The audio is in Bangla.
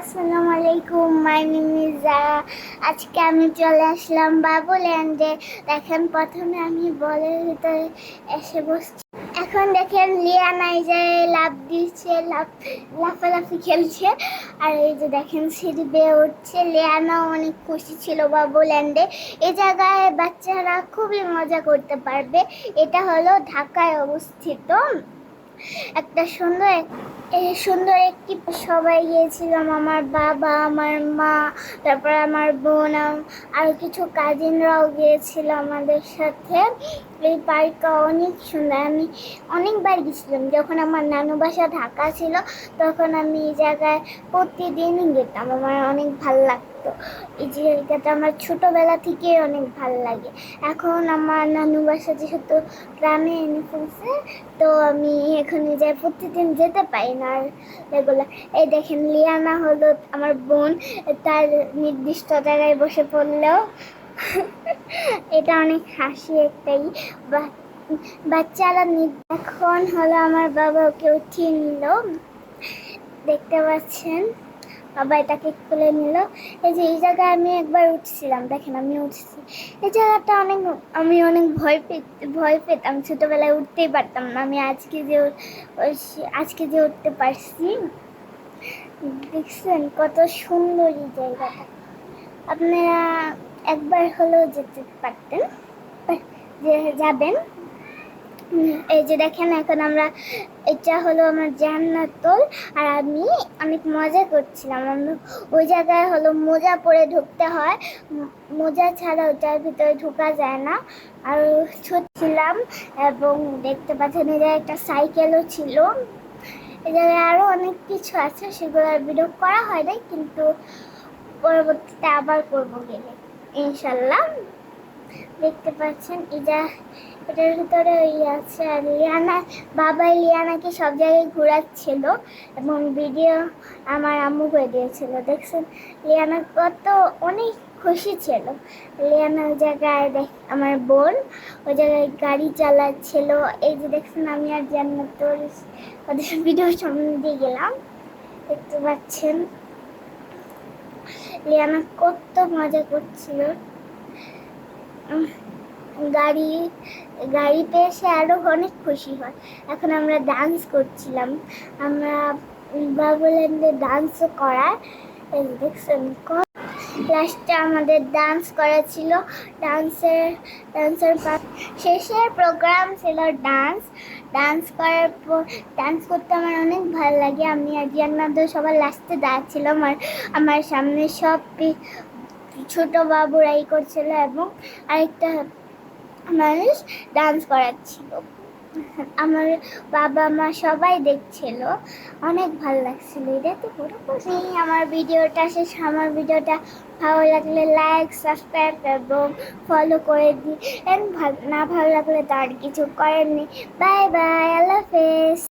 আসসালামু আলাইকুম, মাই নেম ইজ জারা। আজকে আমি চলে আসলাম বাবুল্যান্ডে। দেখেন, প্রথমে আমি বলের ভিতরে এসে বসছি। এখন দেখেন লিয়ানা এই যে লাফ দিচ্ছে, লাফালাফি খেলছে। আর এই যে দেখেন সিঁড়ি বেয়ে উঠছে। লিয়ানা অনেক খুশি ছিল বাবুল্যান্ডে। এই জায়গায় বাচ্চারা খুবই মজা করতে পারবে। এটা হলো ঢাকায় অবস্থিত একটা সুন্দর একটি। সবাই গিয়েছিলাম, আমার বাবা, আমার মা, তারপর আমার বোন, আর কিছু কাজিনরাও গিয়েছিল আমাদের সাথে। এই পার্কটা অনেক সুন্দর। আমি অনেকবার গেছিলাম। যখন আমার নানু বাসা ঢাকা ছিল তখন আমি এই জায়গায় প্রতিদিনই যেতাম। আমার অনেক ভালো লাগতো। এই জায়গাটা আমার ছোটবেলা থেকে অনেক ভালো লাগে। এখন আমার নানু বাসা যেহেতু গ্রামে এনে ফেলছে, তো আমি এখানে যাই, প্রতিদিন যেতে পারি না আর রেগুলার। এই দেখেন লিয়ানা হলো আমার বোন, তার নির্দিষ্ট জায়গায় বসে পড়লেও এটা অনেক হাসি একটাই। বাচ্চারা এখন হলো আমার বাবা ওকে উঠিয়ে নিল, দেখতে পাচ্ছেন। বাবা এটাকে খুলে নিল। এই যে এই জায়গায় আমি একবার উঠছিলাম, দেখেন আমি উঠছি। এই জায়গাটা আমি অনেক ভয় পেতাম ছোটবেলায়, উঠতেই পারতাম না। আমি আজকে যে উঠতে পারছি। দেখছেন কত সুন্দর এই জায়গাটা। আপনারা একবার হলেও যেতে পারতেন, যে যাবেন। এই যে দেখেন, এখন এটা হলো আমার জান্নাতুল। আর আমি অনেক মজা করছিলাম। আমি ওই জায়গায় হলো মোজা পরে ঢুকতে হয়, মোজা ছাড়া ওটার ভিতরে ঢোকা যায় না। আর ছুটছিলাম, এবং দেখতে পাচ্ছেন এই জায়গায় একটা সাইকেলও ছিল। এই জায়গায় আরো অনেক কিছু আছে, সেগুলো ভিডিও করা হয় নাই, কিন্তু পরবর্তীতে আবার করবো গেলে ইনশাল্লাহ। দেখতে পাচ্ছেন এটার ভিতরে আছে। আর বাবা লিয়ানাকে সব জায়গায় ঘোরাচ্ছিল, এবং ভিডিও আমার আম্মু করে দিয়েছিল। দেখছেন লিয়ানা অনেক খুশি ছিল। লিয়ানা ওই জায়গায় আমার বোন ওই জায়গায় গাড়ি চালাচ্ছিল। এই যে দেখছেন, আমি আর জান্নাত ওদের ভিডিও সামনে দিয়ে গেলাম। দেখতে পাচ্ছেন লিয়ানা কত মজা করছিল। গাড়িতে এসে আরো অনেক খুশি হয়। এখন আমরা ডান্স করছিলাম। আমরা বাবুল্যান্ডে ডান্স করার, দেখছেন লাস্টে আমাদের ডান্স করা ছিল। ডান্সের শেষের প্রোগ্রাম ছিল ডান্স করার পর। ডান্স করতে আমার অনেক ভালো লাগে। আমি আর জিয়ান্নাদ সবার লাস্টে দাঁড়াচ্ছিলাম, আর আমার সামনে সব ছোট বাবুরাই করছিল, এবং আরেকটা মানুষ ডান্স করাচ্ছিল। আমার বাবা মা সবাই দেখছিল, অনেক ভালো লাগছিল। এটা তো পুরো আমার ভিডিওটা শেষ। আমার ভিডিওটা ভালো লাগলে লাইক, সাবস্ক্রাইব এবং ফলো করে দিন। না ভালো লাগলে তো আর কিছু করেননি। বাই বাই, আল্লাহ হাফেজ।